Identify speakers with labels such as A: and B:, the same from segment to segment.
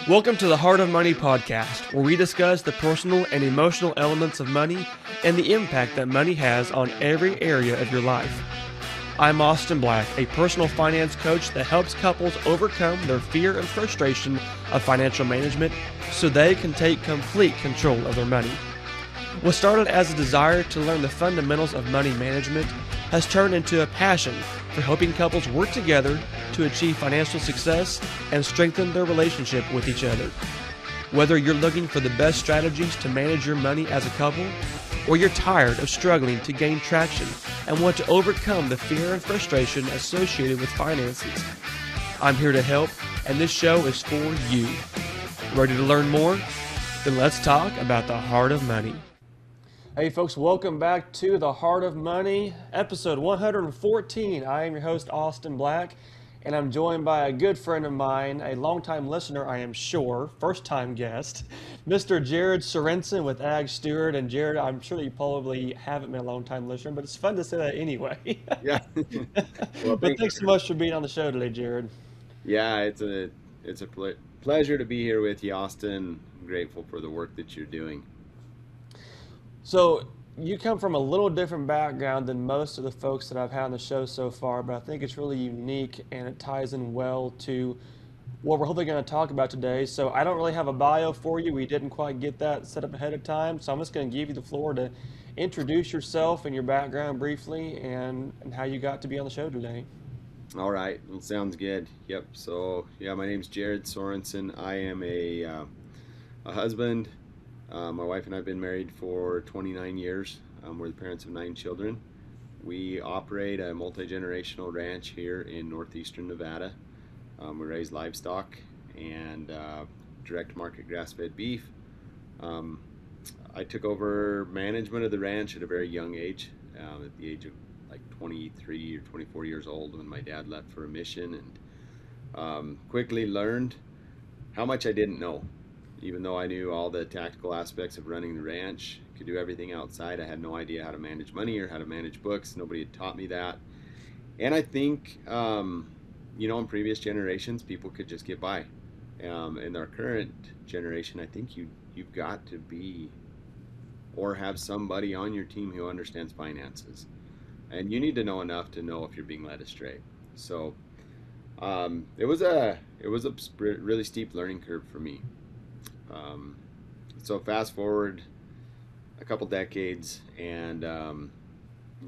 A: Welcome to the Heart of Money podcast, where we discuss the personal and emotional elements of money and the impact that money has on every area of your life. I'm Austin Black, a personal finance coach that helps couples overcome their fear and frustration of financial management so they can take complete control of their money. What started as a desire to learn the fundamentals of money management has turned into a passion for helping couples work together to achieve financial success and strengthen their relationship with each other. Whether you're looking for the best strategies to manage your money as a couple, or you're tired of struggling to gain traction and want to overcome the fear and frustration associated with finances, I'm here to help, and this show is for you. Ready to learn more? Then let's talk about the heart of money. Hey folks, welcome back to the Heart of Money, episode 114. I am your host, Austin Black, and I'm joined by a good friend of mine, a longtime listener, I am sure, first-time guest, Mr. Jared Sorensen with Ag Steward. And Jared, I'm sure that you probably haven't been a long-time listener, but it's fun to say that anyway.
B: Yeah. Well,
A: But thanks so much for being on the show today, Jared.
B: Yeah, it's a pleasure to be here with you, Austin. I'm grateful for the work that you're doing.
A: So you come from a little different background than most of the folks that I've had on the show so far, but I think it's really unique and it ties in well to what we're hopefully going to talk about today. So I don't really have a bio for you. We didn't quite get that set up ahead of time. So I'm just going to give you the floor to introduce yourself and your background briefly and how you got to be on the show today.
B: All right, well, sounds good. Yep. So yeah, my name's Jared Sorensen. I am a husband. My wife and I have been married for 29 years. We're the parents of 9 children. We operate a multi-generational ranch here in northeastern Nevada. We raise livestock and direct market grass-fed beef. I took over management of the ranch at a very young age, at the age of like 23 or 24 years old when my dad left for a mission, and quickly learned how much I didn't know. Even though I knew all the tactical aspects of running the ranch, could do everything outside, I had no idea how to manage money or how to manage books. Nobody had taught me that. And I think, in previous generations, people could just get by. In our current generation, I think you've got to be or have somebody on your team who understands finances. And you need to know enough to know if you're being led astray. So it was a really steep learning curve for me. So fast forward a couple decades, and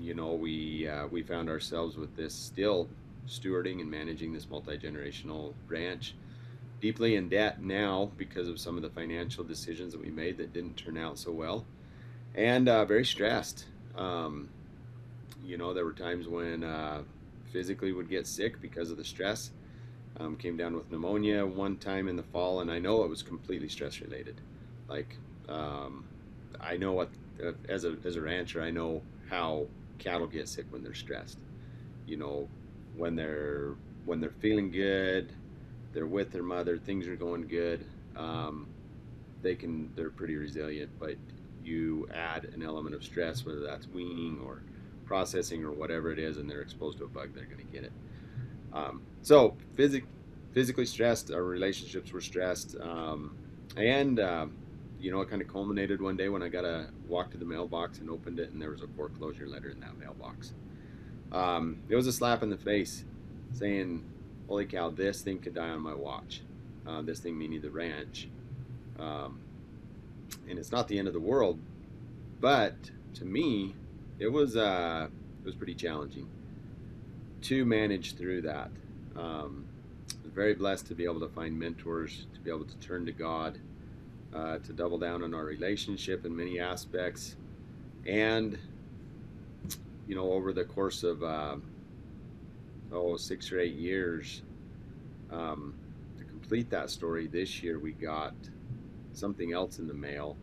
B: we found ourselves with this still stewarding and managing this multi-generational ranch, deeply in debt now because of some of the financial decisions that we made that didn't turn out so well, and very stressed. There were times when physically would get sick because of the stress. Came down with pneumonia one time in the fall, and I know it was completely stress related. Like, I know what, as a rancher, I know how cattle get sick when they're stressed. When they're feeling good, they're with their mother, things are going good. They're pretty resilient, but you add an element of stress, whether that's weaning or processing or whatever it is, and they're exposed to a bug, they're going to get it. So physically stressed, our relationships were stressed, and it kind of culminated one day when I got a walk to the mailbox and opened it, and there was a foreclosure letter in that mailbox. It was a slap in the face, saying, "Holy cow, this thing could die on my watch." This thing meaning the ranch, and it's not the end of the world, but to me, it was pretty challenging to manage through that. I was very blessed to be able to find mentors, to be able to turn to God, to double down on our relationship in many aspects. And, over the course of 6 or 8 years, to complete that story, this year we got something else in the mail,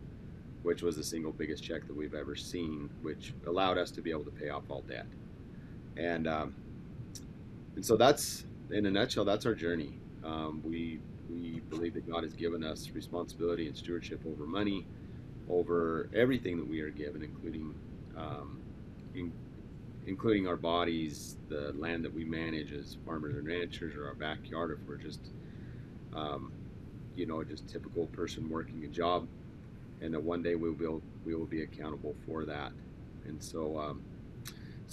B: which was the single biggest check that we've ever seen, which allowed us to be able to pay off all debt. And so that's, in a nutshell, that's our journey. We believe that God has given us responsibility and stewardship over money, over everything that we are given, including our bodies, the land that we manage as farmers and ranchers, or our backyard if we're just just typical person working a job, and that one day we will be accountable for that. And so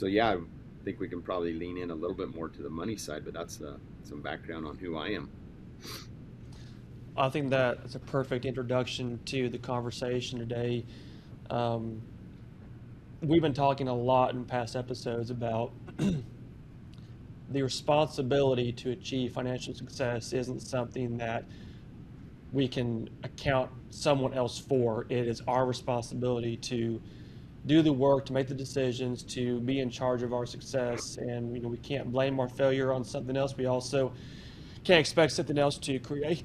B: yeah, I think we can probably lean in a little bit more to the money side, but that's some background on who I am.
A: I think that's a perfect introduction to the conversation today. Um, we've been talking a lot in past episodes about the responsibility to achieve financial success isn't something that we can account someone else for. It is our responsibility to do the work, to make the decisions, to be in charge of our success. And we can't blame our failure on something else. We also can't expect something else to create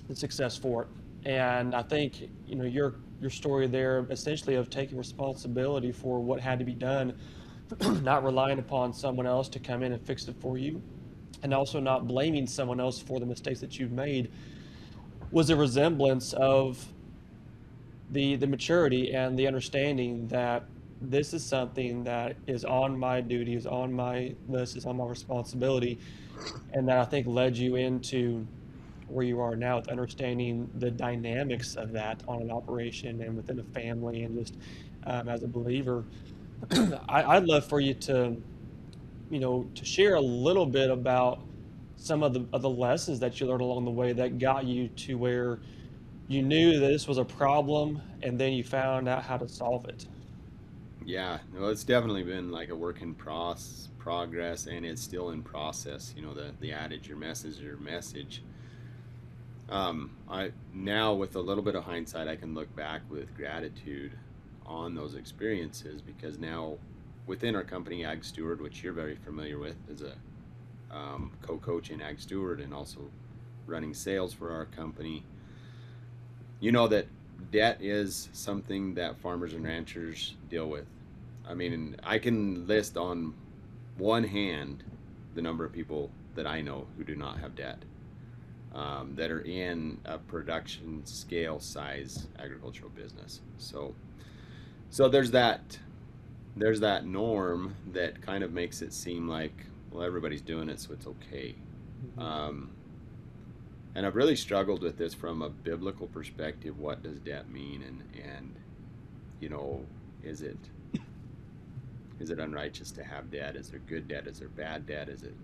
A: the success for it. And I think your story there, essentially, of taking responsibility for what had to be done, not relying upon someone else to come in and fix it for you, and also not blaming someone else for the mistakes that you've made, was a resemblance of the maturity and the understanding that this is something that is on my duty, is on my list, is on my responsibility, and that I think led you into where you are now with understanding the dynamics of that on an operation and within a family and just as a believer. I'd love for you to to share a little bit about some of the lessons that you learned along the way that got you to where you knew that this was a problem and then you found out how to solve it.
B: Yeah, no, it's definitely been like a work in progress, and it's still in process. The adage, your message is your message. I now, with a little bit of hindsight, I can look back with gratitude on those experiences, because now within our company, Ag Steward, which you're very familiar with, as a co-coach in Ag Steward and also running sales for our company, that debt is something that farmers and ranchers deal with. I mean, I can list on one hand the number of people that I know who do not have debt, that are in a production scale size agricultural business. So there's that norm that kind of makes it seem like, well, everybody's doing it, so it's okay. And I've really struggled with this from a biblical perspective. What does debt mean? And is it unrighteous to have debt? Is there good debt? Is there bad debt? Is it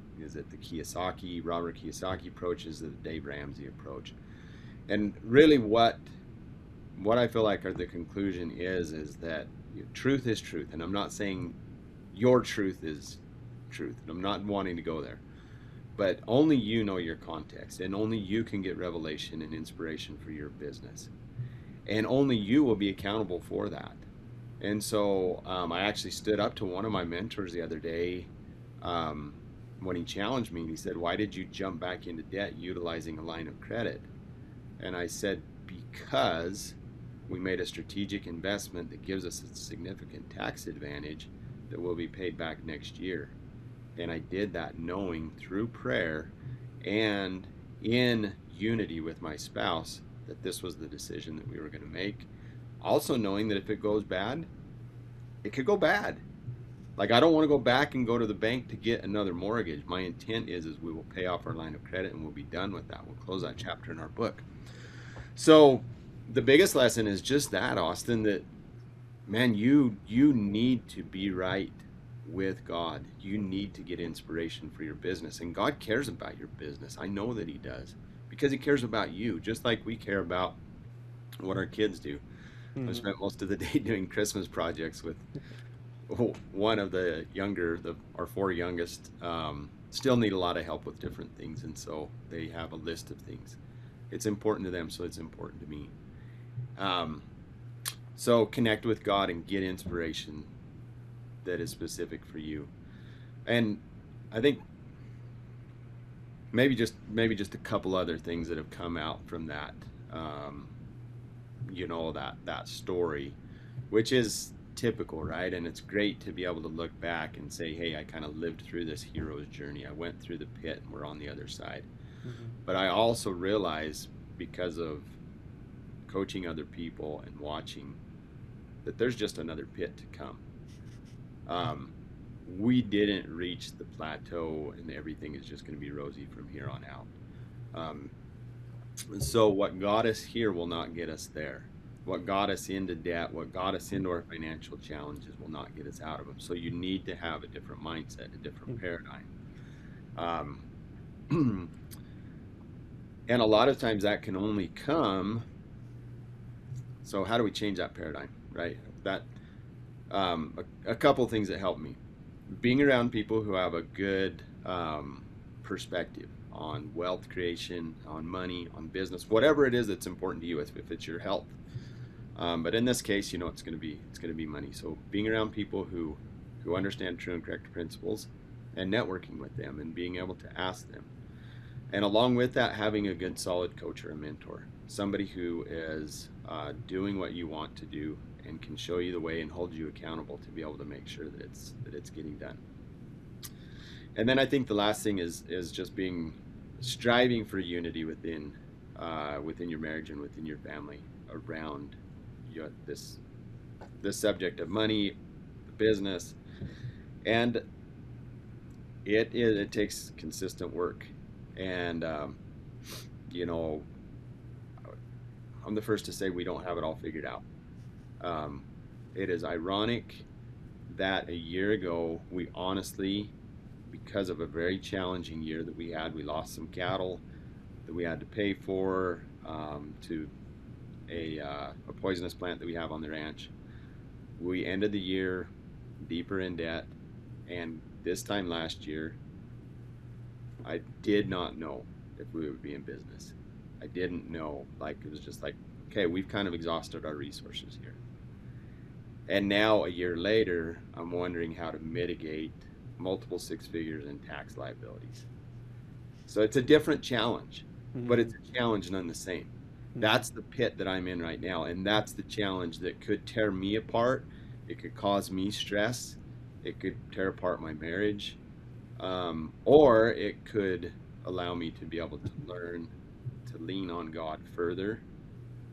B: the Robert Kiyosaki approach? Is it the Dave Ramsey approach? And really what I feel like the conclusion is that truth is truth. And I'm not saying your truth is truth. I'm not wanting to go there. But only you know your context, and only you can get revelation and inspiration for your business. And only you will be accountable for that. And so I actually stood up to one of my mentors the other day when he challenged me, and he said, "Why did you jump back into debt utilizing a line of credit?" And I said, "Because we made a strategic investment that gives us a significant tax advantage that will be paid back next year." And I did that knowing through prayer and in unity with my spouse that this was the decision that we were going to make. Also knowing that if it goes bad, it could go bad. Like, I don't want to go back and go to the bank to get another mortgage. My intent is we will pay off our line of credit and we'll be done with that. We'll close that chapter in our book. So the biggest lesson is just that, Austin, that, man, you need to be right with God. You need to get inspiration for your business, and God cares about your business. I know that he does, because he cares about you, just like we care about what our kids do. I spent most of the day doing Christmas projects with one of our four youngest, still need a lot of help with different things, and so they have a list of things. It's important to them, so it's important to me. So connect with God and get inspiration that is specific for you. And I think maybe just a couple other things that have come out from that, that story, which is typical, right? And it's great to be able to look back and say, hey, I kind of lived through this hero's journey. I went through the pit and we're on the other side. But I also realize, because of coaching other people and watching, that there's just another pit to come. We didn't reach the plateau and everything is just going to be rosy from here on out. So what got us here will not get us there. What got us into debt, what got us into our financial challenges will not get us out of them. So you need to have a different mindset, a different paradigm. Um, and a lot of times that can only come. So how do we change that paradigm, right? That a couple things that help me. Being around people who have a good perspective on wealth creation, on money, on business, whatever it is that's important to you. If it's your health, but in this case, it's going to be money. So being around people who understand true and correct principles, and networking with them, and being able to ask them, and along with that, having a good solid coach or a mentor, somebody who is doing what you want to do and can show you the way and hold you accountable to be able to make sure that it's getting done. And then I think the last thing is just striving for unity within your marriage and within your family around this subject of money, business, and it takes consistent work. And I'm the first to say we don't have it all figured out. It is ironic that a year ago we honestly, because of a very challenging year that we had, we lost some cattle that we had to pay for to a poisonous plant that we have on the ranch. We ended the year deeper in debt, and this time last year, I did not know if we would be in business. I didn't know. It was just like, okay, we've kind of exhausted our resources here. And now, a year later, I'm wondering how to mitigate multiple six figures in tax liabilities. So it's a different challenge, but it's a challenge none the same. That's the pit that I'm in right now, and that's the challenge that could tear me apart. It could cause me stress. It could tear apart my marriage, or it could allow me to be able to learn to lean on God further,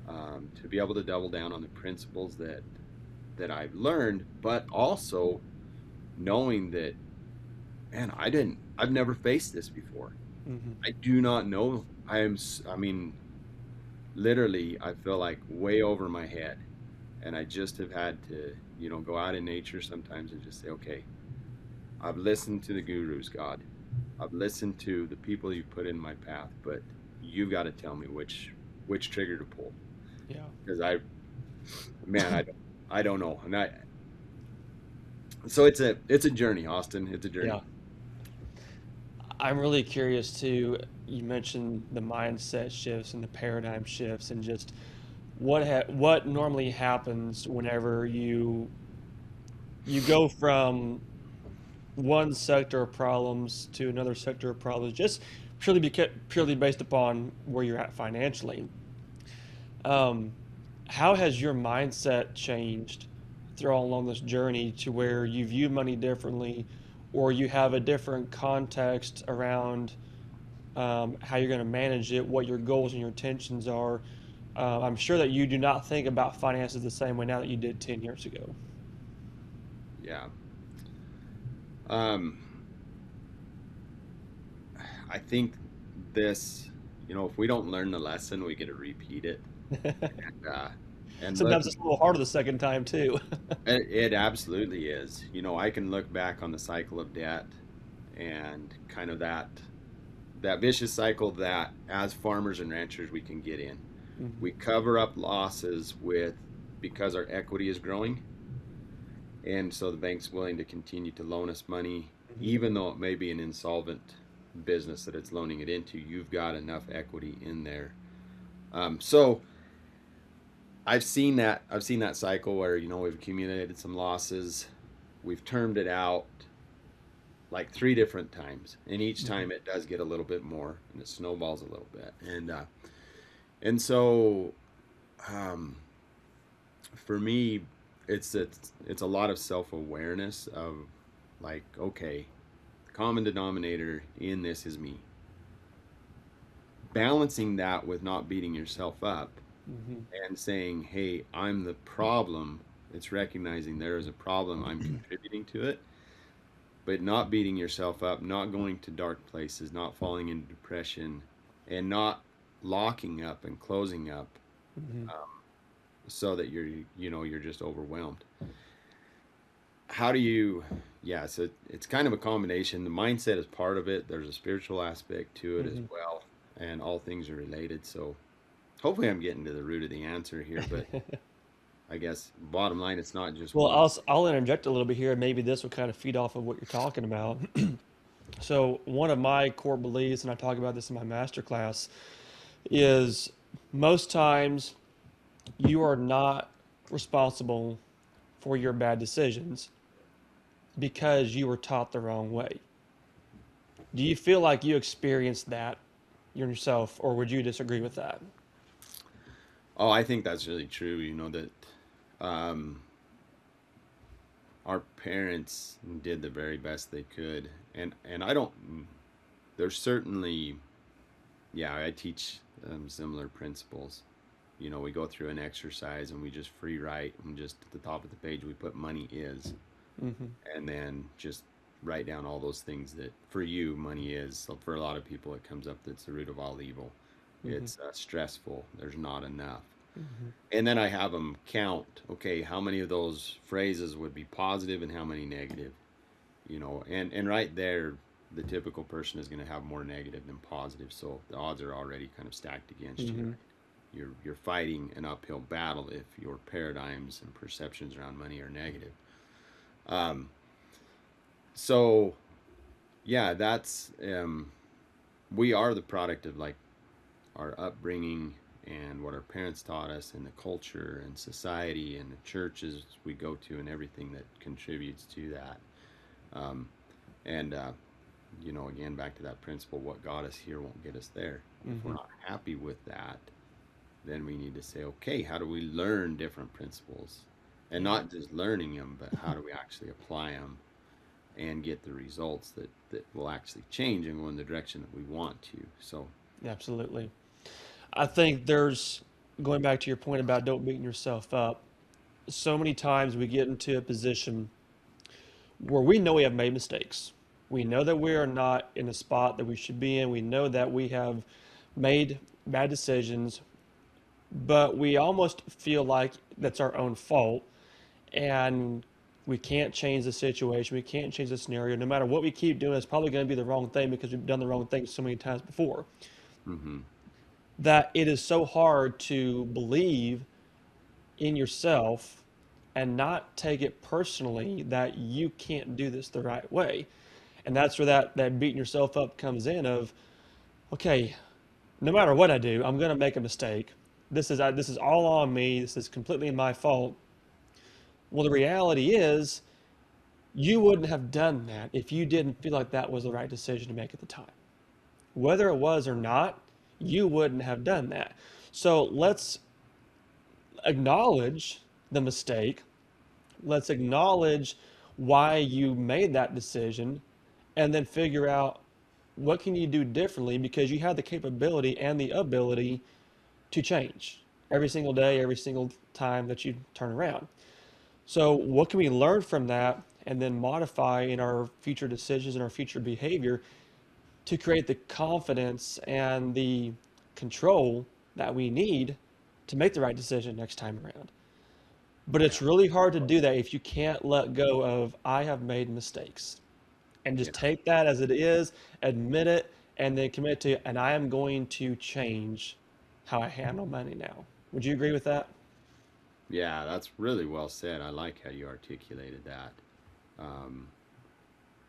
B: to be able to double down on the principles that I've learned, but also knowing that, man, I've never faced this before. I do not know. Literally, I feel like way over my head, and I just have had to, go out in nature sometimes and just say, okay, I've listened to the gurus, God. I've listened to the people you put in my path, but you've got to tell me which trigger to pull.
A: Yeah.
B: Because I don't know. And so it's a journey, Austin. It's a journey.
A: Yeah. I'm really curious too. You mentioned the mindset shifts and the paradigm shifts, and just what normally happens whenever you go from one sector of problems to another sector of problems, just purely based upon where you're at financially. How has your mindset changed through along this journey to where you view money differently, or you have a different context around how you're going to manage it, what your goals and your intentions are? I'm sure that you do not think about finances the same way now that you did 10 years ago.
B: Yeah. I think this, if we don't learn the lesson, we get to repeat it. And
A: Sometimes it's a little harder the second time too.
B: it absolutely is. I can look back on the cycle of debt and kind of that vicious cycle that as farmers and ranchers we can get in. We cover up losses because our equity is growing. And so the bank's willing to continue to loan us money, even though it may be an insolvent business that it's loaning it into. You've got enough equity in there. So I've seen that cycle where, we've accumulated some losses. We've termed it out like 3 different times. And each time it does get a little bit more, and it snowballs a little bit. And so for me, it's a lot of self-awareness of like, okay, the common denominator in this is me. Balancing that with not beating yourself up and saying, hey, I'm the problem. It's recognizing there is a problem, I'm contributing to it, but not beating yourself up, not going to dark places, not falling into depression, and not locking up and closing up,
A: Mm-hmm.
B: so that you're just overwhelmed. How do you, yeah, so it's kind of a combination. The mindset is part of it. There's a spiritual aspect to it as well, and all things are related. So hopefully I'm getting to the root of the answer here, but I guess bottom line, it's not just
A: Well,
B: one.
A: I'll interject a little bit here, and maybe this will kind of feed off of what you're talking about. So, one of my core beliefs, and I talk about this in my master class, is most times you are not responsible for your bad decisions because you were taught the wrong way. Do you feel like you experienced that yourself, or would you disagree with that?
B: Oh, I think that's really true. That um, our parents did the very best they could, and I don't. There's certainly, yeah, I teach similar principles. We go through an exercise and we just free write, and just at the top of the page we put money is,
A: Mm-hmm.
B: and then just write down all those things that for you money is. So for a lot of people it comes up that's the root of all evil.
A: Mm-hmm.
B: It's stressful. There's not enough.
A: Mm-hmm.
B: And then I have them count, okay, how many of those phrases would be positive and how many negative, and right there, the typical person is going to have more negative than positive. So the odds are already kind of stacked against you.
A: Mm-hmm.
B: Right? You're fighting an uphill battle if your paradigms and perceptions around money are negative. Um, so yeah, that's we are the product of like our upbringing and what our parents taught us and the culture and society and the churches we go to and everything that contributes to that. Um, and again, back to that principle, what got us here won't get us there. If we're
A: Mm-hmm.
B: not happy with that, then we need to say, okay, how do we learn different principles? And
A: Yeah,
B: not just learning them, but how do we actually apply them and get the results that will actually change and go in the direction that we want to. So,
A: absolutely. I think there's, going back to your point about don't beating yourself up, so many times we get into a position where we know we have made mistakes. We know that we are not in a spot that we should be in. We know that we have made bad decisions, but we almost feel like that's our own fault, and we can't change the situation. We can't change the scenario. No matter what we keep doing, it's probably going to be the wrong thing because we've done the wrong thing so many times before.
B: mm-hmm.
A: That it is so hard to believe in yourself and not take it personally that you can't do this the right way. And that's where that beating yourself up comes in of, okay, no matter what I do, I'm going to make a mistake. This is all on me. This is completely my fault. Well, the reality is you wouldn't have done that if you didn't feel like that was the right decision to make at the time. Whether it was or not, you wouldn't have done that. So let's acknowledge the mistake. Let's acknowledge why you made that decision and then figure out what can you do differently because you have the capability and the ability to change every single day, every single time that you turn around. So what can we learn from that and then modify in our future decisions and our future behavior to create the confidence and the control that we need to make the right decision next time around? But
B: Yeah,
A: it's really hard to do that if you can't let go of, I have made mistakes, and
B: yeah,
A: just take that as it is, admit it, and then commit to, and I am going to change how I handle money now. Would you agree with that?
B: yeah. That's really well said. I like how you articulated that, um,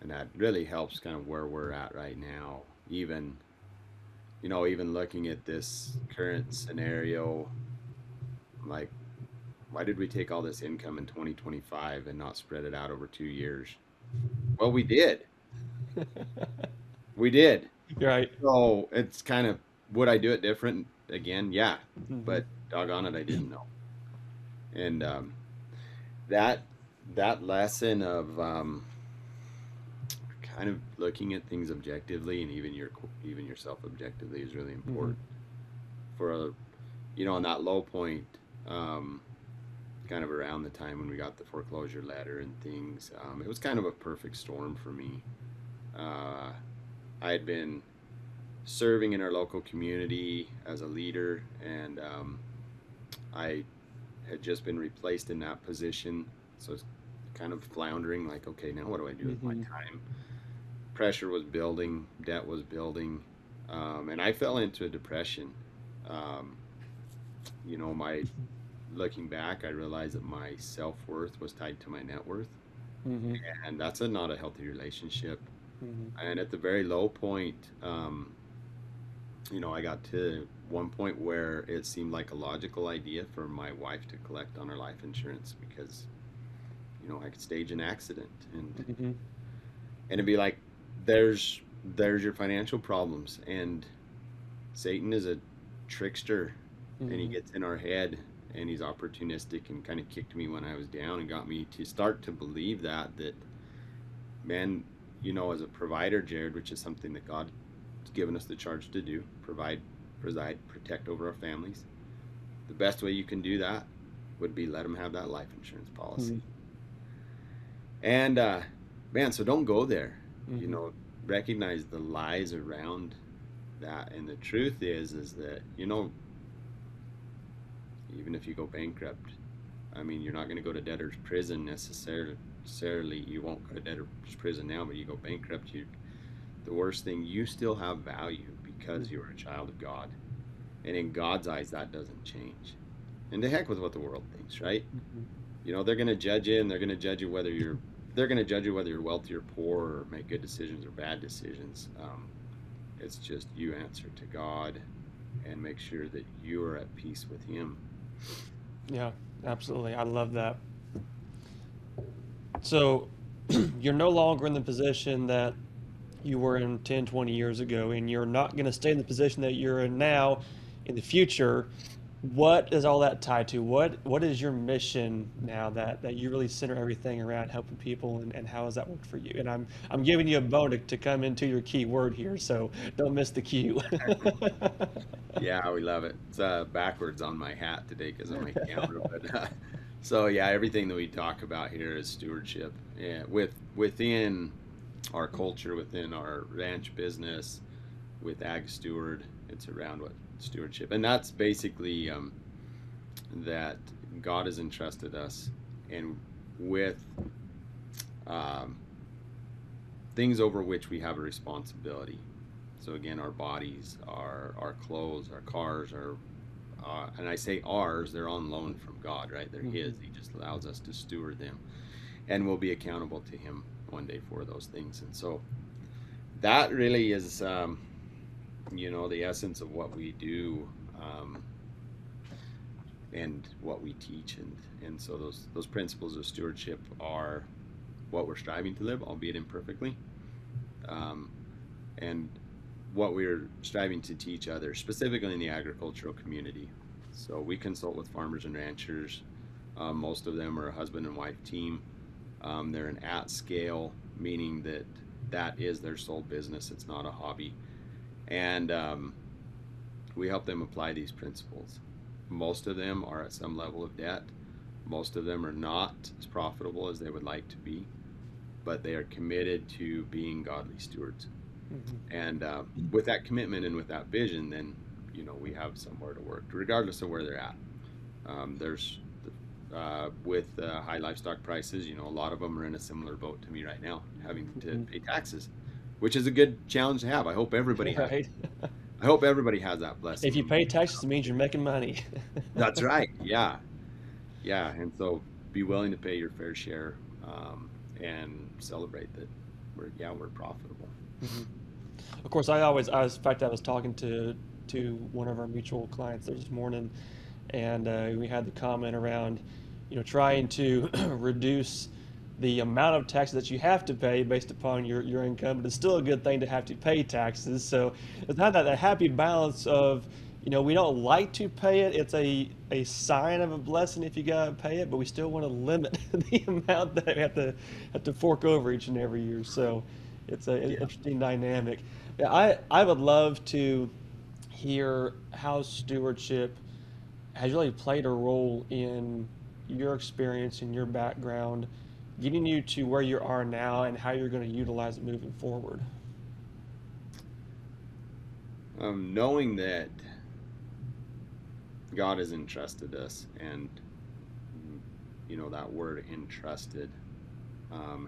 B: and that really helps kind of where we're at right now. Even looking at this current scenario, like, why did we take all this income in 2025 and not spread it out over 2 years? Well, we did. We did.
A: You're right.
B: So it's kind of, would I do it different again? Yeah,
A: Hmm.
B: but doggone it, I didn't know. And that that lesson of kind of looking at things objectively and even yourself objectively is really
A: Hmm.
B: important for on that low point. Um, Kind of around the time when we got the foreclosure letter and things, it was kind of a perfect storm for me. I had been serving in our local community as a leader, and I had just been replaced in that position, so it's kind of floundering, like, okay, now what do I do with my time? Pressure was building, debt was building, and I fell into a depression. Um, my looking back, I realized that my self-worth was tied to my net worth,
A: Mm-hmm.
B: and that's not a healthy relationship.
A: Mm-hmm.
B: And at the very low point, I got to one point where it seemed like a logical idea for my wife to collect on her life insurance because, I could stage an accident
A: Mm-hmm.
B: and it'd be like, there's your financial problems. And Satan is a trickster, and he
A: Mm-hmm.
B: gets in our head, and he's opportunistic and kind of kicked me when I was down and got me to start to believe that man, as a provider, Jared, which is something that God has given us the charge to do, provide, preside, protect over our families. The best way you can do that would be let them have that life insurance policy. And man, so don't go there.
A: Mm-hmm.
B: Recognize the lies around that. And the truth is that, even if you go bankrupt, I mean, you're not going to go to debtor's prison necessarily. You won't go to debtor's prison now, but you go bankrupt, the worst thing, you still have value because you're a child of God. And in God's eyes, that doesn't change. And to heck with what the world thinks, right? They're going to judge you, and they're going to judge you whether you're wealthy or poor, or make good decisions or bad decisions. It's just you answer to God and make sure that you are at peace with Him.
A: Yeah, absolutely. I love that. So you're no longer in the position that you were in 10, 20 years ago, and you're not going to stay in the position that you're in now in the future. What is all that tied to? What is your mission now that you really center everything around helping people, and how has that worked for you? And I'm giving you a bone to come into your key word here, so don't miss the cue.
B: Yeah, we love it. It's backwards on my hat today because of my camera, but so yeah, everything that we talk about here is stewardship. Yeah, within our culture, within our ranch business, with Ag Steward, it's around what stewardship, and that's basically that God has entrusted us, and with um, things over which we have a responsibility. So again, our bodies, our clothes, our cars, and I say ours, they're on loan from God, right? They're His. He just allows us to steward them, and we'll be accountable to Him one day for those things. And so that really is, the essence of what we do, and what we teach, and so those principles of stewardship are what we're striving to live, albeit imperfectly, and what we're striving to teach others, specifically in the agricultural community. So we consult with farmers and ranchers. Most of them are a husband and wife team. They're an at scale, meaning that is their sole business. It's not a hobby. And we help them apply these principles. Most of them are at some level of debt. Most of them are not as profitable as they would like to be, but they are committed to being godly stewards. And with that commitment and with that vision, then we have somewhere to work, regardless of where they're at. There's with high livestock prices, a lot of them are in a similar boat to me right now, having to pay taxes, which is a good challenge to have. I hope everybody has.
A: Right.
B: I hope everybody has that blessing.
A: If you pay taxes, it means you're making money.
B: That's right. Yeah, yeah. And so be willing to pay your fair share, and celebrate that we're profitable.
A: Of course, in fact, I was talking to one of our mutual clients this morning, and we had the comment around, trying to reduce the amount of taxes that you have to pay based upon your income, but it's still a good thing to have to pay taxes. So it's not that happy balance of, we don't like to pay it. It's a sign of a blessing if you gotta pay it, but we still want to limit the amount that we have to fork over each and every year. So it's an interesting dynamic. Yeah, I would love to hear how stewardship has really played a role in your experience and your background, getting you to where you are now and how you're going to utilize it moving forward.
B: Knowing that God has entrusted us, and that word entrusted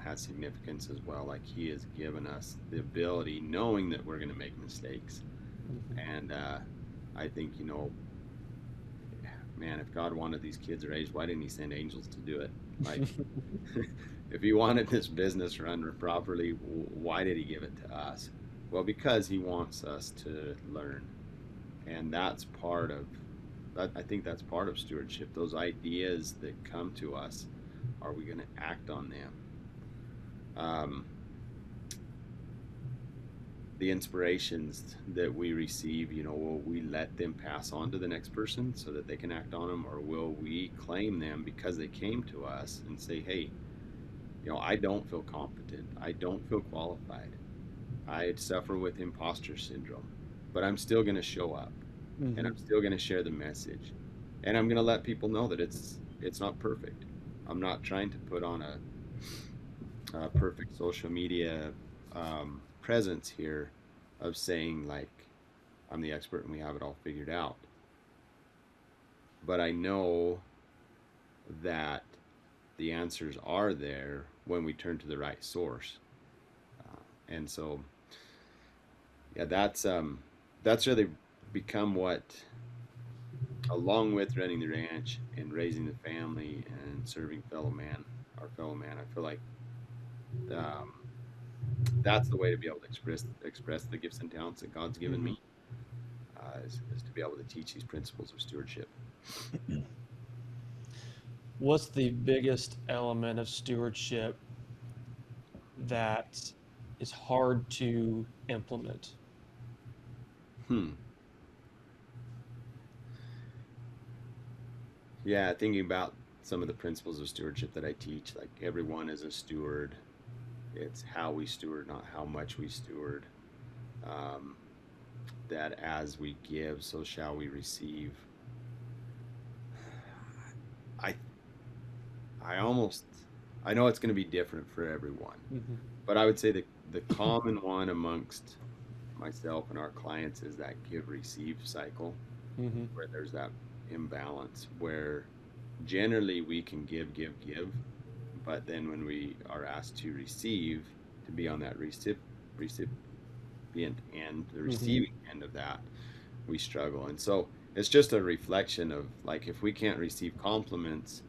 B: has significance as well. Like He has given us the ability, knowing that we're going to make mistakes. And I think, man, if God wanted these kids raised, why didn't He send angels to do it? Like, if He wanted this business run properly, why did He give it to us? Well, because He wants us to learn. And that's part of, I think that's part of stewardship. Those ideas that come to us, are we going to act on them? The inspirations that we receive, will we let them pass on to the next person so that they can act on them, or will we claim them because they came to us and say, hey, I don't feel competent, I don't feel qualified, I suffer with imposter syndrome, but I'm still going to show up, and I'm still going to share the message, and I'm going to let people know that it's not perfect. I'm not trying to put on a perfect social media presence here of saying like I'm the expert and we have it all figured out. But I know that the answers are there when we turn to the right source. And so, yeah, that's really become what, along with running the ranch and raising the family and serving our fellow man, I feel like that's the way to be able to express the gifts and talents that God's given me, is to be able to teach these principles of stewardship.
A: What's the biggest element of stewardship that is hard to implement?
B: Yeah, thinking about some of the principles of stewardship that I teach, like everyone is a steward. It's how we steward, not how much we steward. That as we give, so shall we receive. I know it's going to be different for everyone, but I would say the common one amongst myself and our clients is that give-receive cycle, where there's that imbalance where generally we can give, but then when we are asked to receive, to be on that recipient end, the receiving end of that, we struggle. And so it's just a reflection of, like, if we can't receive compliments,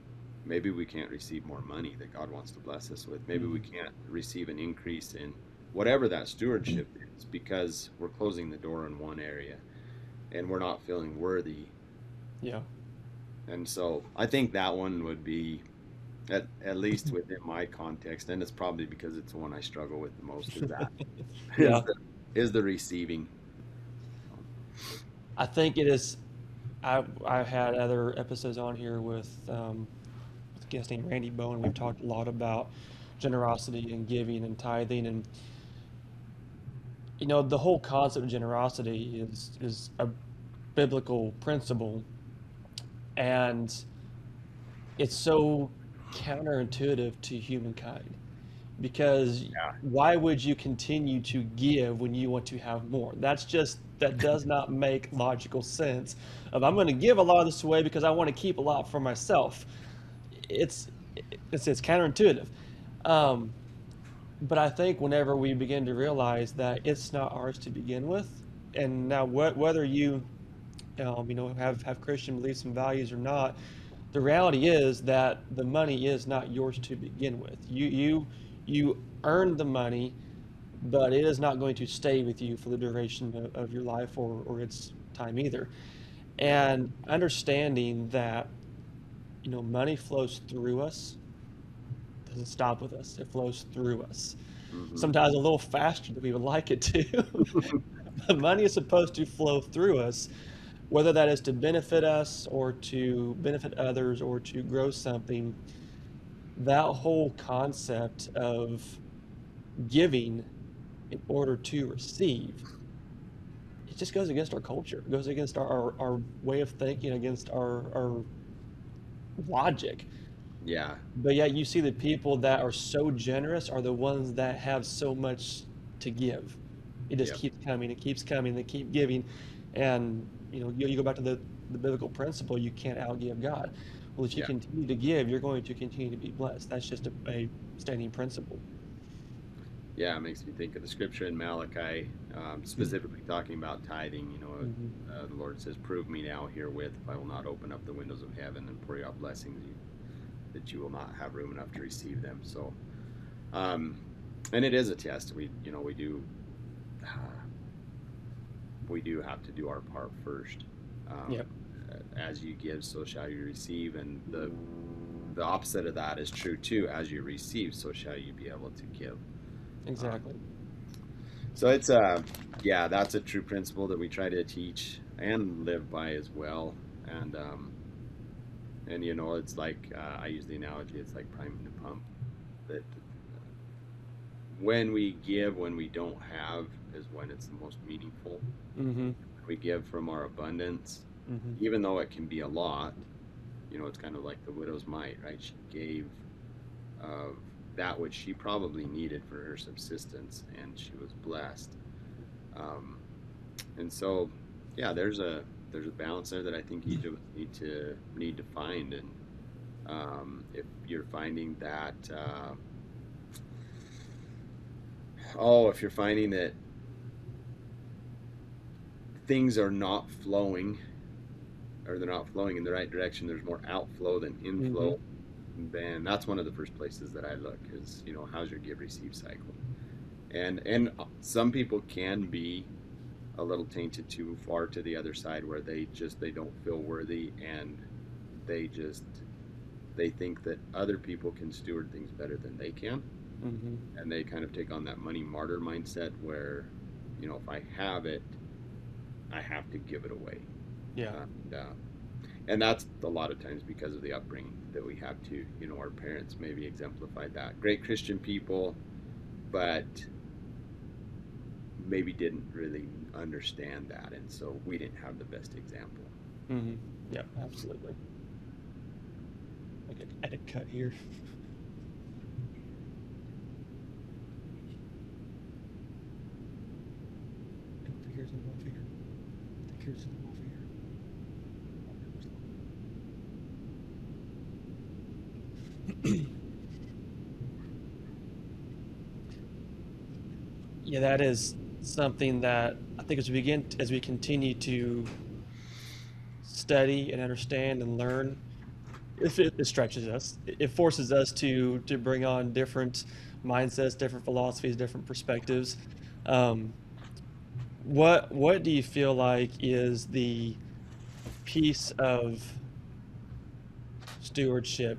B: maybe we can't receive more money that God wants to bless us with. Maybe we can't receive an increase in whatever that stewardship is, because we're closing the door in one area and we're not feeling worthy.
A: Yeah. And
B: so I think that one would be, at least within my context, and it's probably because it's the one I struggle with the most, is that is the receiving.
A: I think it is. I've had other episodes on here with a guest named Randy Bowen. We've talked a lot about generosity and giving and tithing, and the whole concept of generosity is a biblical principle, and it's so counterintuitive to humankind, because why would you continue to give when you want to have more? That does not make logical sense. I'm going to give a lot of this away because I want to keep a lot for myself. It's counterintuitive. But I think whenever we begin to realize that it's not ours to begin with, and now whether you have Christian beliefs and values or not, the reality is that the money is not yours to begin with. You earned the money, but it is not going to stay with you for the duration of your life or its time either. And understanding that, money flows through us, doesn't stop with us. It flows through us. Sometimes a little faster than we would like it to. But money is supposed to flow through us, whether that is to benefit us or to benefit others or to grow something. That whole concept of giving in order to receive, it just goes against our culture. It goes against our way of thinking, against our logic.
B: Yeah.
A: But yet you see the people that are so generous are the ones that have so much to give. It just
B: Yep.
A: keeps coming, it keeps coming, they keep giving. And you go back to the biblical principle, you can't outgive God. Well, if you
B: Yeah.
A: continue to give, you're going to continue to be blessed. That's just a standing principle.
B: Yeah, it makes me think of the scripture in Malachi, specifically talking about tithing.
A: Mm-hmm.
B: The Lord says, "Prove me now herewith, if I will not open up the windows of heaven and pour you out blessings, that you will not have room enough to receive them." So, um, and it is a test. We do have to do our part first. Um,
A: Yep,
B: as you give, so shall you receive, and the opposite of that is true too. As you receive, so shall you be able to give. Um,
A: exactly.
B: so it's yeah, that's a true principle that we try to teach and live by as well. And it's like I use the analogy. It's like priming the pump. That when we give, when we don't have, is when it's the most meaningful.
A: Mm-hmm.
B: We give from our abundance,
A: Mm-hmm.
B: even though it can be a lot. It's kind of like the widow's mite, right? She gave of that which she probably needed for her subsistence, and she was blessed. Um, and so, yeah, there's a balance there that I think each of us need to find. And if you're finding that, if you're finding that things are not flowing, or they're not flowing in the right direction, there's more outflow than
A: Mm-hmm.
B: inflow, then that's one of the first places that I look is, how's your give receive cycle? And some people can be a little tainted too far to the other side, where they don't feel worthy, and they just they think that other people can steward things better than they can,
A: Mm-hmm.
B: and they kind of take on that money martyr mindset where, if I have it, I have to give it away.
A: Yeah.
B: And that's a lot of times because of the upbringing that we have too. Our parents maybe exemplified that. Great Christian people, but maybe didn't really understand that, and so we didn't have the best example.
A: Mm-hmm. Yep, absolutely. Okay, I had a cut here. Here's an off here. I think here's an off here. Yeah, that is something that I think as we continue to study and understand and learn, it stretches us. It forces us to bring on different mindsets, different philosophies, different perspectives. Um, what do you feel like is the piece of stewardship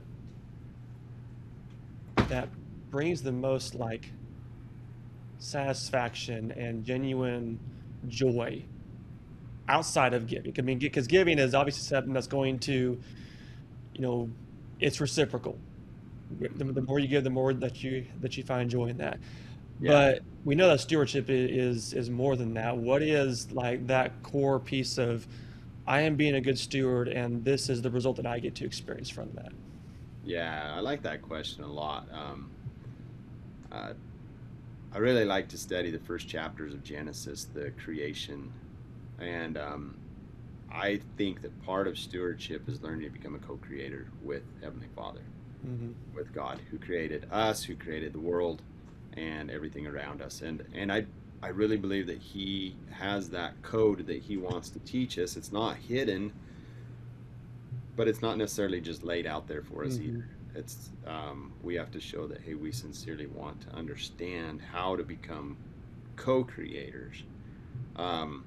A: that brings the most like satisfaction and genuine joy outside of giving? I mean, because giving is obviously something that's going to, you know, it's reciprocal. The more you give, the more that you find joy in that.
B: Yeah.
A: But we know that stewardship is more than that. What is like that core piece of I am being a good steward, and this is the result that I get to experience from that?
B: Yeah, I like that question a lot. Uh, I really like to study the first chapters of Genesis, the creation, and I think that part of stewardship is learning to become a co-creator with Heavenly Father,
A: Hmm.
B: with God, who created us, who created the world, and everything around us. And I really believe that He has that code that He wants to teach us. It's not hidden, but it's not necessarily just laid out there for us
A: Hmm.
B: either. It's we have to show that, hey, we sincerely want to understand how to become co-creators. Um,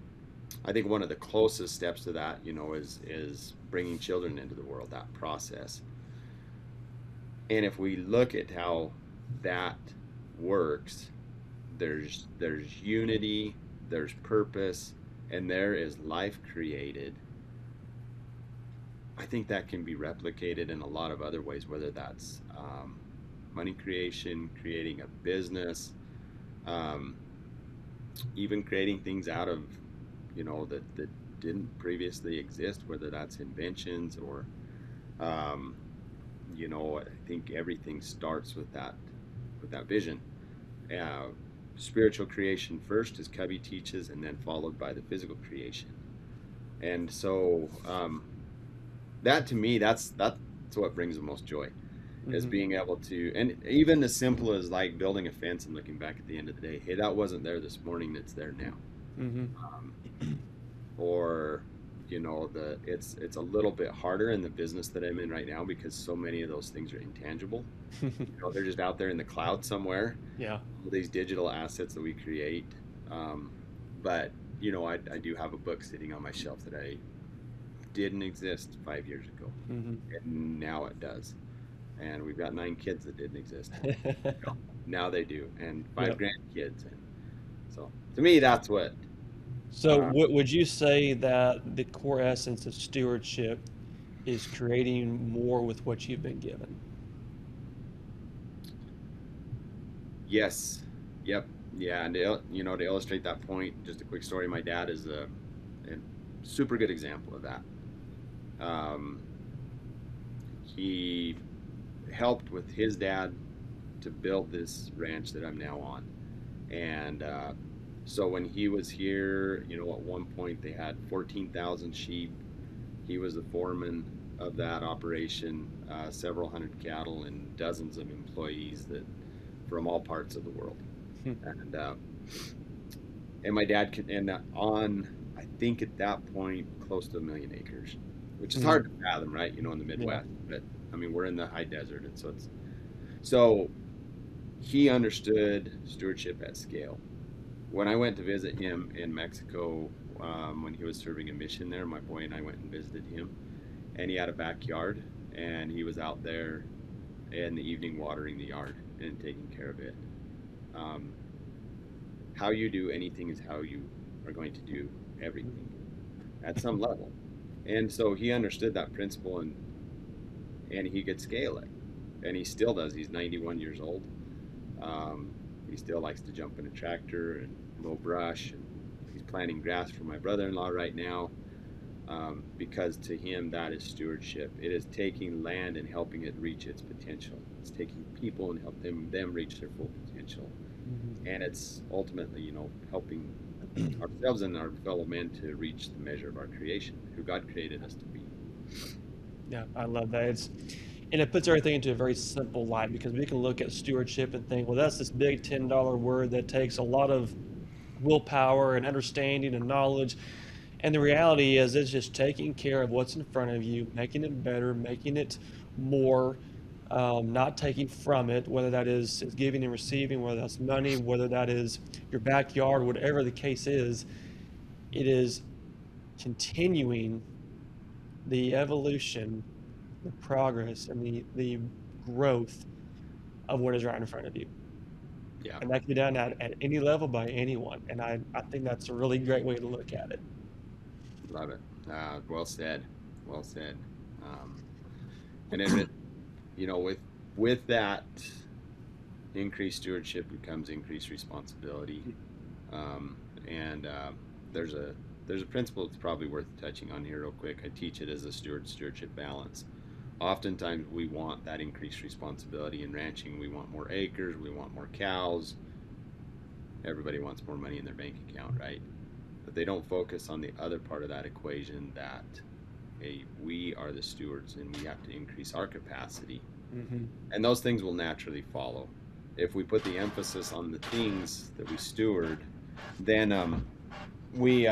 B: I think one of the closest steps to that, is bringing children into the world. That process, and if we look at how that works, there's unity, there's purpose, and there is life created. I think that can be replicated in a lot of other ways, whether that's money creation, creating a business, um, even creating things out of, that didn't previously exist, whether that's inventions or, um, I think everything starts with that vision. Uh, spiritual creation first, as Cubby teaches, and then followed by the physical creation. And so that to me, that's what brings the most joy, is being able to, and even as simple as like building a fence and looking back at the end of the day, hey, that wasn't there this morning, it's there now. Or it's a little bit harder in the business that I'm in right now, because so many of those things are intangible. They're just out there in the cloud somewhere.
A: Yeah.
B: All these digital assets that we create. But I do have a book sitting on my shelf that I didn't exist 5 years ago, and now it does. And we've got 9 kids that didn't exist. Now they do, and 5 grandkids. And so to me, that's what.
A: So would you say that the core essence of stewardship is creating more with what you've been given?
B: Yes. Yep. Yeah. And to illustrate that point, just a quick story. My dad is a super good example of that. He helped with his dad to build this ranch that I'm now on. And so when he was here, at one point they had 14,000 sheep. He was the foreman of that operation, several hundred cattle, and dozens of employees that from all parts of the world. And my dad on, I think at that point, close to 1 million acres, which is hard to fathom, right? In the Midwest. But I mean, we're in the high desert, and so he understood stewardship at scale. When I went to visit him in Mexico, when he was serving a mission there, my boy and I went and visited him, and he had a backyard, and he was out there in the evening watering the yard and taking care of it. How you do anything is how you are going to do everything at some level. And so he understood that principle, and he could scale it, and he still does. He's 91 years old. He still likes to jump in a tractor and mow brush, and he's planting grass for my brother-in-law right now, because to him that is stewardship. It is taking land and helping it reach its potential. It's taking people and helping them reach their full potential. And it's ultimately, helping ourselves and our fellow men to reach the measure of our creation, who God created us to be.
A: Yeah, I love that. And it puts everything into a very simple light, because we can look at stewardship and think, well, that's this big $10 word that takes a lot of willpower and understanding and knowledge. And the reality is, it's just taking care of what's in front of you, making it better, making it more, not taking from it, whether that is giving and receiving, whether that's money, whether that is your backyard, whatever the case is. It is continuing the evolution, the progress, and the growth of what is right in front of you.
B: Yeah.
A: And that can be done at any level by anyone. And I think that's a really great way to look at it.
B: Love it. Well said. Well said. And then, with that increased stewardship becomes increased responsibility. And there's a principle that's probably worth touching on here real quick. I teach it as a stewardship balance. Oftentimes we want that increased responsibility in ranching. We want more acres, we want more cows. Everybody wants more money in their bank account, right? But they don't focus on the other part of that equation, that, hey, we are the stewards and we have to increase our capacity. And those things will naturally follow. If we put the emphasis on the things that we steward, then we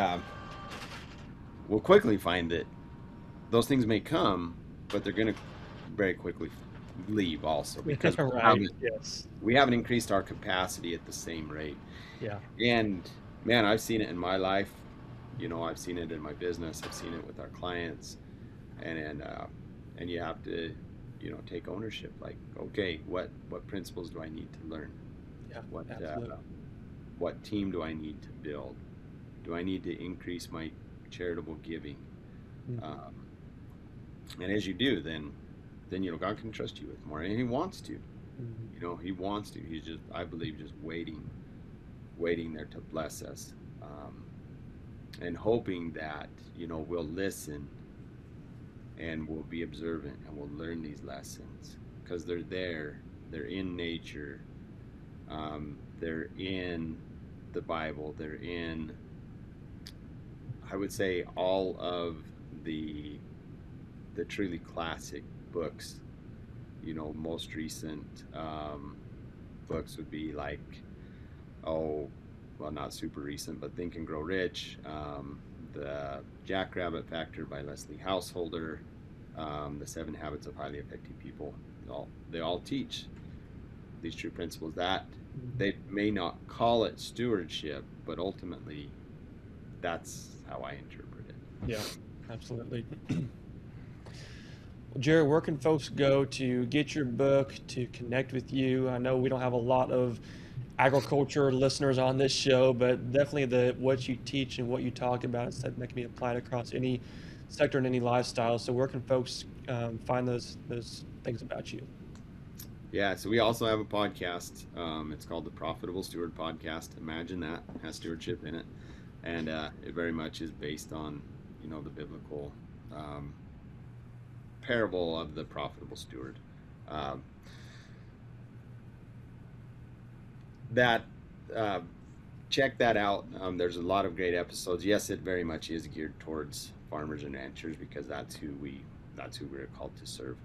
B: will quickly find that those things may come, but they're going to very quickly leave also, because we haven't increased our capacity at the same rate.
A: Yeah.
B: And man, I've seen it in my life. I've seen it in my business. I've seen it with our clients, and you have to, take ownership. Like, okay, what principles do I need to learn?
A: Yeah.
B: What team do I need to build? Do I need to increase my charitable giving? And as you do, then God can trust you with more, and He wants to. He wants to. He's just, I believe, just waiting there to bless us, and hoping that we'll listen and we'll be observant and we'll learn these lessons, because they're there. They're in nature. they're in the Bible. They're in, I would say, all of the truly classic books. Most recent books would be like, oh, well, not super recent, but Think and Grow Rich, the Jackrabbit Factor by Leslie Householder, the 7 Habits of Highly Effective People. They all teach these true principles that they may not call it stewardship, but ultimately that's how I interpret it.
A: Yeah, absolutely. Well, Jared, where can folks go to get your book, to connect with you? I know we don't have a lot of agriculture listeners on this show, but definitely what you teach and what you talk about is that can be applied across any sector and any lifestyle. So where can folks find those things about you?
B: Yeah, so we also have a podcast. It's called the Profitable Steward Podcast. Imagine that, it has stewardship in it, and it very much is based on the biblical parable of the profitable steward. Check that out. There's a lot of great episodes. Yes, it very much is geared towards farmers and ranchers because that's who we're called to serve.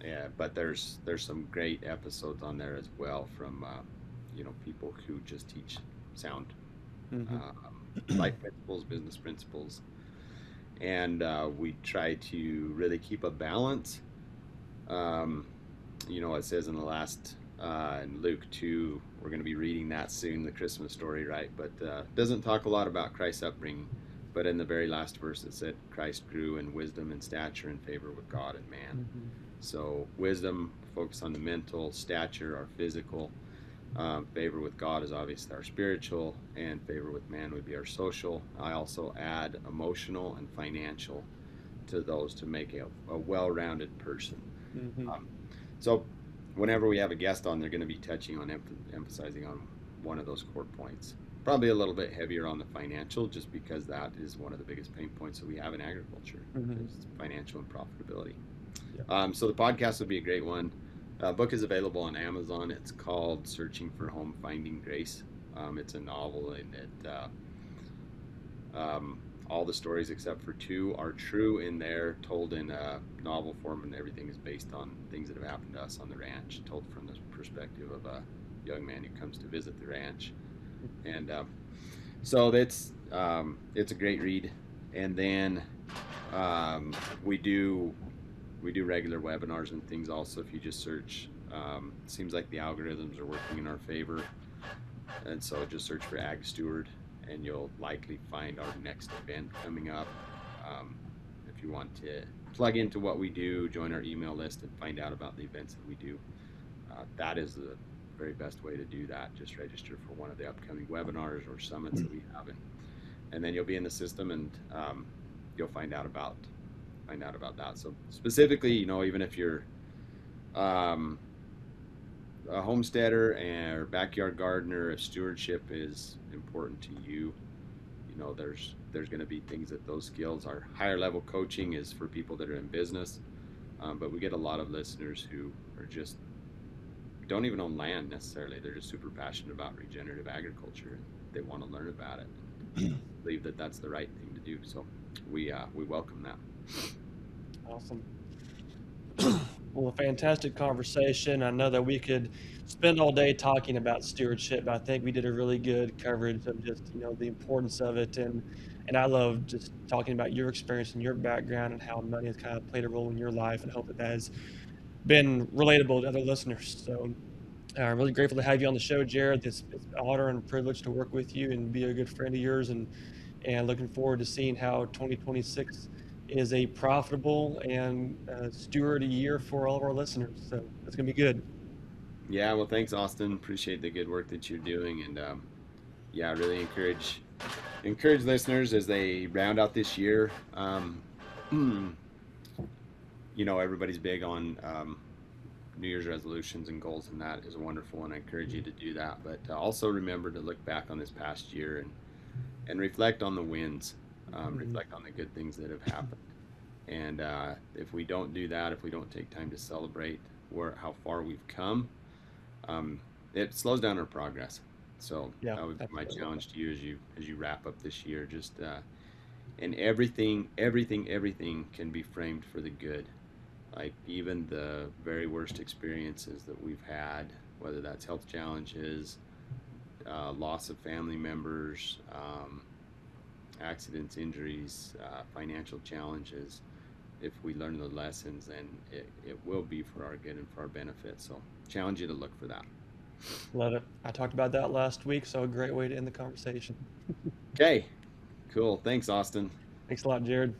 B: Yeah, but there's some great episodes on there as well from people who just teach sound life principles, business principles, and we try to really keep a balance. It says in the last in Luke 2, we're going to be reading that soon, the Christmas story, right? But doesn't talk a lot about Christ's upbringing. But in the very last verse, it said Christ grew in wisdom and stature and favor with God and man. So wisdom, focus on the mental, stature, our physical. Favor with God is obviously our spiritual, and favor with man would be our social. I also add emotional and financial to those to make a well-rounded person. So whenever we have a guest on, they're going to be touching on emphasizing on one of those core points. Probably a little bit heavier on the financial, just because that is one of the biggest pain points that we have in agriculture, is financial and profitability. Yeah. So the podcast would be a great one. Book is available on Amazon. It's called Searching for Home, Finding Grace. It's a novel, and all the stories except for 2 are true in there, told in a novel form, and everything is based on things that have happened to us on the ranch, told from the perspective of a young man who comes to visit the ranch. And so it's a great read. And then we do regular webinars and things also. If you just search, seems like the algorithms are working in our favor, and so just search for Ag Steward and you'll likely find our next event coming up. If you want to plug into what we do, join our email list and find out about the events that we do, that is the very best way to do that. Just register for one of the upcoming webinars or summits that we have, and then you'll be in the system, and you'll find out about that. So specifically, even if you're a homesteader or backyard gardener, if stewardship is important to you, there's going to be things that those skills. Our higher level coaching is for people that are in business, but we get a lot of listeners who are just don't even own land necessarily. They're just super passionate about regenerative agriculture, and they want to learn about it. Believe that that's the right thing to do. So we welcome that.
A: Awesome. Well, a fantastic conversation. I know that we could spend all day talking about stewardship, but I think we did a really good coverage of just the importance of it, and I love just talking about your experience and your background and how money has kind of played a role in your life, and hope that has been relatable to other listeners. So I'm really grateful to have you on the show, Jared. It's an honor and a privilege to work with you and be a good friend of yours, and looking forward to seeing how 2026 is a profitable and steward year for all of our listeners. So it's going to be good.
B: Yeah, well, thanks, Austin. Appreciate the good work that you're doing, and I really encourage listeners as they round out this year. Everybody's big on New Year's resolutions and goals, and that is wonderful, and I encourage you to do that. But also remember to look back on this past year and reflect on the wins, reflect on the good things that have happened. And if we don't do that, if we don't take time to celebrate how far we've come, it slows down our progress. So
A: Yeah,
B: that would be my
A: absolutely.
B: challenge to you as you wrap up this year. Just and everything can be framed for the good. Like even the very worst experiences that we've had, whether that's health challenges, loss of family members, accidents, injuries, financial challenges. If we learn the lessons, then it will be for our good and for our benefit. So challenge you to look for that.
A: Love it. I talked about that last week, so a great way to end the conversation.
B: Okay, cool. Thanks, Austin.
A: Thanks a lot, Jared.